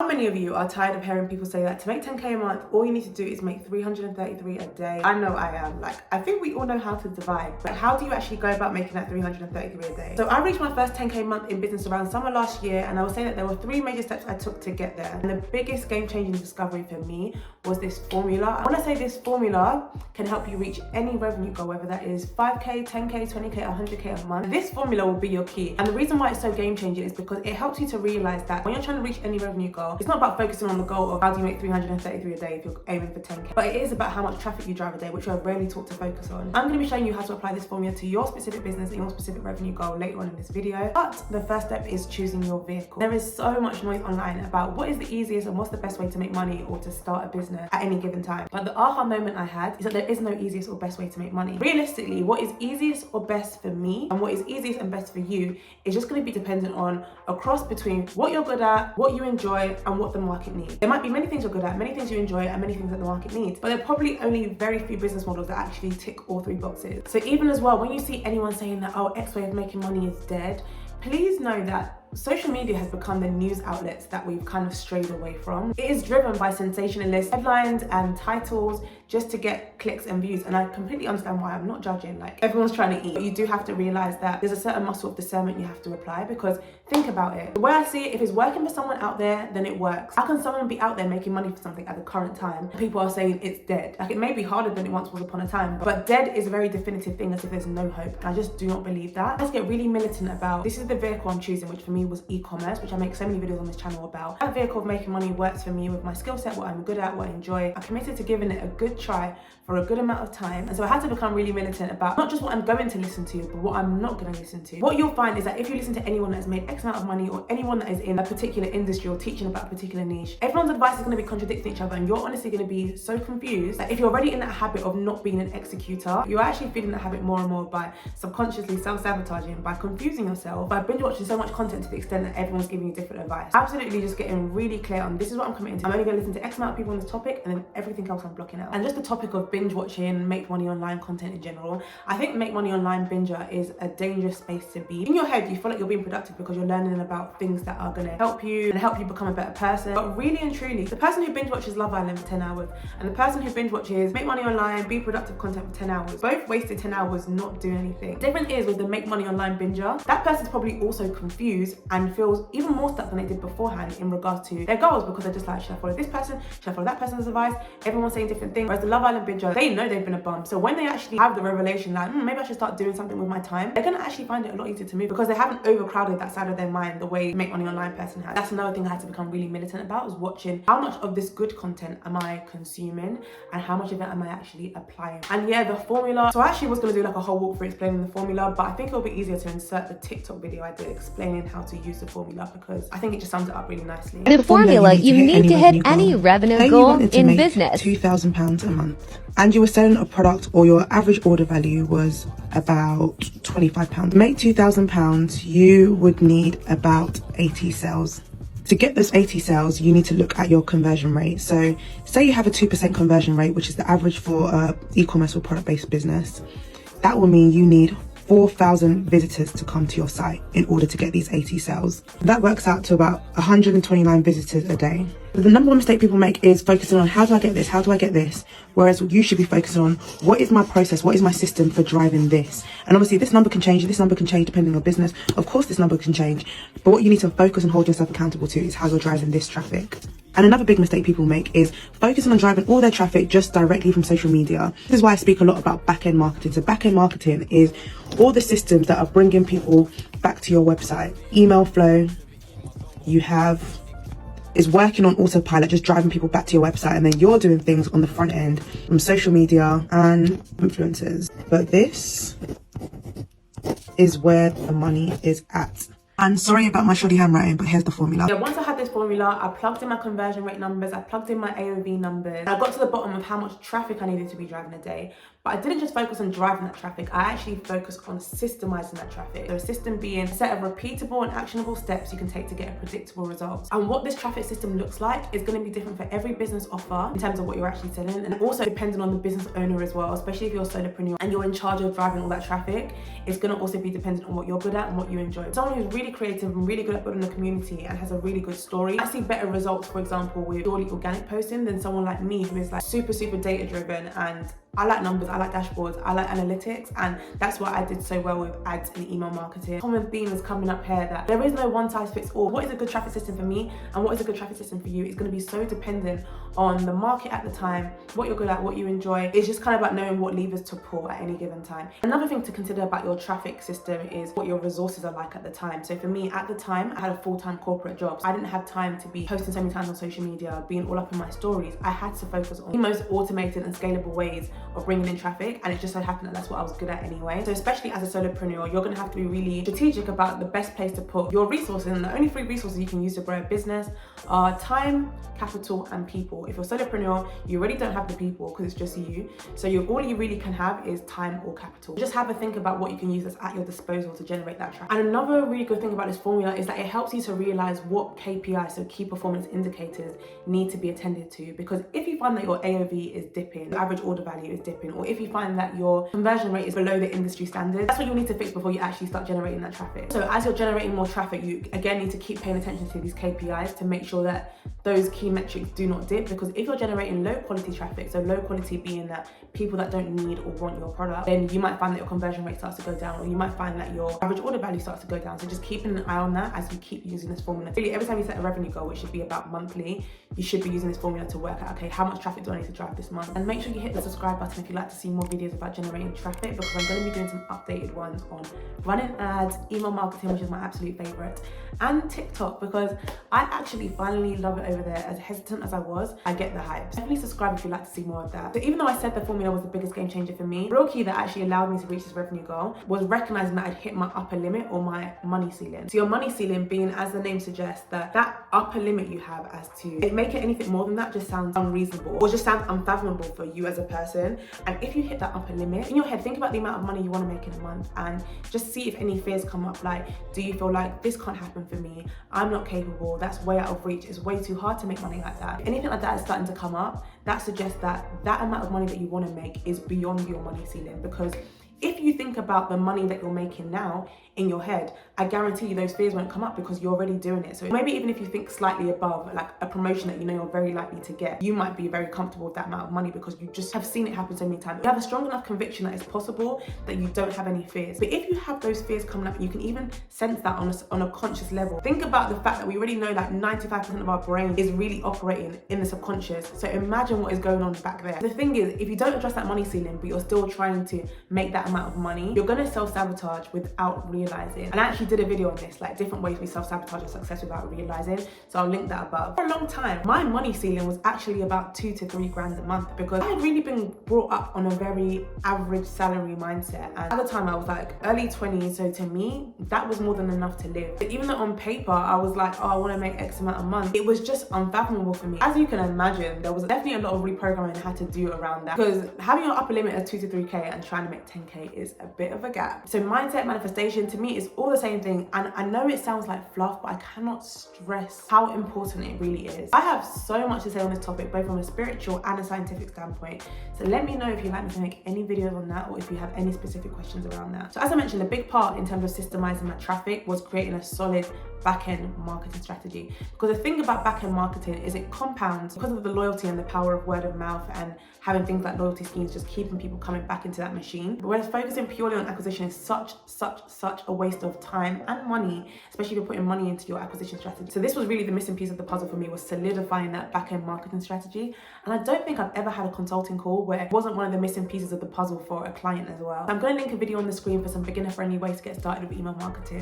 How many of you are tired of hearing people say that to make 10k a month, all you need to do is make 333 a day? I know I am. I think we all know how to divide, but how do you actually go about making that 333 a day? So I reached my first 10k a month in business around summer last year, and I was saying that there were 3 major steps I took to get there. And the biggest game-changing discovery for me was this formula. When I say this formula can help you reach any revenue goal, whether that is 5k, 10k, 20k, 100k a month, this formula will be your key. And the reason why it's so game-changing is because it helps you to realize that when you're trying to reach any revenue goal, it's not about focusing on the goal of how do you make 333 a day if you're aiming for 10k, but it is about how much traffic you drive a day, which I rarely talk to focus on. I'm going to be showing you how to apply this formula to your specific business and your specific revenue goal later on in this video. But the first step is choosing your vehicle. There is so much noise online about what is the easiest and what's the best way to make money or to start a business at any given time. But the aha moment I had is that there is no easiest or best way to make money. Realistically, what is easiest or best for me and what is easiest and best for you is just going to be dependent on a cross between what you're good at, what you enjoy, and what the market needs. There might be many things you're good at, many things you enjoy, and many things that the market needs, but there are probably only very few business models that actually tick all 3 boxes. So even as well, when you see anyone saying that, oh, X way of making money is dead, please know that social media has become the news outlets that we've kind of strayed away from. It is driven by sensationalist headlines and titles just to get clicks and views, and I completely understand why. I'm not judging, everyone's trying to eat, but you do have to realize that there's a certain muscle of discernment you have to apply, because think about it. The way I see it, if it's working for someone out there, then it works. How can someone be out there making money for something at the current time? People are saying it's dead. It may be harder than it once was upon a time, but dead is a very definitive thing, as if there's no hope. And I just do not believe that. Let's get really militant about, this is the vehicle I'm choosing, which for me was e-commerce, which I make so many videos on this channel about. That vehicle of making money works for me with my skill set, what I'm good at, what I enjoy. I'm committed to giving it a good try for a good amount of time. And so I had to become really militant about not just what I'm going to listen to, but what I'm not going to listen to. What you'll find is that if you listen to anyone that's made X amount of money, or anyone that is in a particular industry or teaching about a particular niche, everyone's advice is going to be contradicting each other, and you're honestly going to be so confused that if you're already in that habit of not being an executor, you're actually feeling that habit more and more by subconsciously self-sabotaging, by confusing yourself, by binge watching so much content to the extent that everyone's giving you different advice. Absolutely just getting really clear on, this is what I'm committing to. I'm only going to listen to X amount of people on this topic, and then everything else I'm blocking out. And just the topic of binge watching, make money online content in general, I think make money online binger is a dangerous space to be. In your head, you feel like you're being productive because you're learning about things that are going to help you and help you become a better person. But really and truly, the person who binge watches Love Island for 10 hours and the person who binge watches make money online, be productive content for 10 hours, both wasted 10 hours not doing anything. The difference is with the make money online binger, that person's probably also confused and feels even more stuck than they did beforehand in regards to their goals, because they're just like, should I follow this person? Should I follow that person's advice? Everyone's saying different things. Whereas the Love Island binger, they know they've been a bum. So when they actually have the revelation like, maybe I should start doing something with my time, they're gonna actually find it a lot easier to move, because they haven't overcrowded that side of their mind the way make money online person has. That's another thing I had to become really militant about, was watching how much of this good content am I consuming and how much of it am I actually applying. And yeah, the formula, so I actually was gonna do like a whole walkthrough explaining the formula, but I think it'll be easier to insert the TikTok video I did explaining how to use the formula, because I think it just sums it up really nicely. The formula, you need to hit any revenue goal in business. £2,000 a month, and you were selling a product, or your average order value was about £25. To make £2,000, you would need about 80 sales. To get those 80 sales, you need to look at your conversion rate. So say you have a 2% conversion rate, which is the average for e-commerce or product-based business. That will mean you need 4,000 visitors to come to your site in order to get these 80 sales. That works out to about 129 visitors a day. But the number one mistake people make is focusing on, how do I get this? How do I get this? Whereas you should be focusing on, what is my process? What is my system for driving this? And obviously this number can change. This number can change depending on your business. Of course, this number can change. But what you need to focus and hold yourself accountable to is how you're driving this traffic. And another big mistake people make is focusing on driving all their traffic just directly from social media. This is why I speak a lot about back-end marketing. So back-end marketing is all the systems that are bringing people back to your website. Email flow, you have, is working on autopilot, just driving people back to your website, and then you're doing things on the front end from social media and influencers. But this is where the money is at. And sorry about my shoddy handwriting, but here's the formula. Yeah, once I had this formula, I plugged in my conversion rate numbers, I plugged in my AOV numbers, and I got to the bottom of how much traffic I needed to be driving a day. But I didn't just focus on driving that traffic, I actually focused on systemizing that traffic. So a system being a set of repeatable and actionable steps you can take to get a predictable result. And what this traffic system looks like is going to be different for every business offer in terms of what you're actually selling, and also depending on the business owner as well, especially if you're a solopreneur and you're in charge of driving all that traffic. It's going to also be dependent on what you're good at and what you enjoy. Someone who's really really creative and really good at building a community and has a really good story, I see better results, for example, with purely organic posting than someone like me who is like super data driven, and I like numbers, I like dashboards, I like analytics, and that's why I did so well with ads and email marketing. Common theme is coming up here that there is no one size fits all. What is a good traffic system for me and what is a good traffic system for you is going to be so dependent on the market at the time, what you're good at, what you enjoy. It's just kind of about knowing what levers to pull at any given time. Another thing to consider about your traffic system is what your resources are like at the time. So for me, at the time, I had a full-time corporate job. So I didn't have time to be posting so many times on social media, being all up in my stories. I had to focus on the most automated and scalable ways of bringing in traffic, and it just so happened that that's what I was good at anyway. So especially as a solopreneur, you're going to have to be really strategic about the best place to put your resources, and the only 3 resources you can use to grow a business are time, capital, and people. If you're a solopreneur, you really don't have the people because it's just you. So all you really can have is time or capital. Just have a think about what you can use that's at your disposal to generate that traffic. And another really good thing about this formula is that it helps you to realize what KPIs, so key performance indicators, need to be attended to. Because if you find that your AOV is dipping, your average order value is dipping, or if you find that your conversion rate is below the industry standard, that's what you'll need to fix before you actually start generating that traffic. So as you're generating more traffic, you again need to keep paying attention to these KPIs to make sure that those key metrics do not dip. Because if you're generating low quality traffic, so low quality being that people that don't need or want your product, then you might find that your conversion rate starts to go down, or you might find that your average order value starts to go down. So just keeping an eye on that as you keep using this formula. Really, every time you set a revenue goal, which should be about monthly, you should be using this formula to work out, okay, how much traffic do I need to drive this month? And make sure you hit the subscribe button if you'd like to see more videos about generating traffic, because I'm going to be doing some updated ones on running ads, email marketing, which is my absolute favorite, and TikTok, because I actually finally love it over there. As hesitant as I was, I get the hype. Definitely subscribe if you'd like to see more of that. So even though I said the formula was the biggest game changer for me, the real key that actually allowed me to reach this revenue goal was recognizing that I'd hit my upper limit, or my money ceiling. So your money ceiling being, as the name suggests, that upper limit you have as to make it anything more than that just sounds unreasonable or just sounds unfathomable for you as a person. And if you hit that upper limit in your head, think about the amount of money you want to make in a month and just see if any fears come up. Like, do you feel like this can't happen for me? I'm not capable. That's way out of reach. It's way too hard to make money like that. If anything like that is starting to come up, that suggests that that amount of money that you want to make is beyond your money ceiling. Because if you think about the money that you're making now in your head, I guarantee you those fears won't come up because you're already doing it. So maybe even if you think slightly above, like a promotion that you know you're very likely to get, you might be very comfortable with that amount of money because you just have seen it happen so many times. You have a strong enough conviction that it's possible that you don't have any fears. But if you have those fears coming up, you can even sense that on a conscious level. Think about the fact that we already know that 95% of our brain is really operating in the subconscious. So imagine what is going on back there. The thing is, if you don't address that money ceiling, but you're still trying to make that amount of money, you're going to self-sabotage without realizing. And I actually did a video on this, like different ways we self-sabotage our success without realizing, so I'll link that above. For a long time, my money ceiling was actually about 2 to 3 grand a month because I had really been brought up on a very average salary mindset, and at the time I was like early 20s, so to me that was more than enough to live. But even though on paper I was like, oh, I want to make X amount a month, it was just unfathomable for me. As you can imagine, there was definitely a lot of reprogramming I had to do around that, because having your upper limit of 2 to 3k and trying to make 10k is a bit of a gap. So mindset, manifestation, to me is all the same thing, and I know it sounds like fluff, but I cannot stress how important it really is. I have so much to say on this topic, both from a spiritual and a scientific standpoint, so let me know if you'd like me to make any videos on that, or if you have any specific questions around that. So as I mentioned, a big part in terms of systemizing my traffic was creating a solid back-end marketing strategy, because the thing about back-end marketing is it compounds because of the loyalty and the power of word of mouth and having things like loyalty schemes just keeping people coming back into that machine. Whereas focusing purely on acquisition is such a waste of time and money, especially if you're putting money into your acquisition strategy. So this was really the missing piece of the puzzle for me, was solidifying that back-end marketing strategy. And I don't think I've ever had a consulting call where it wasn't one of the missing pieces of the puzzle for a client as well. So I'm going to link a video on the screen for some beginner-friendly ways to get started with email marketing.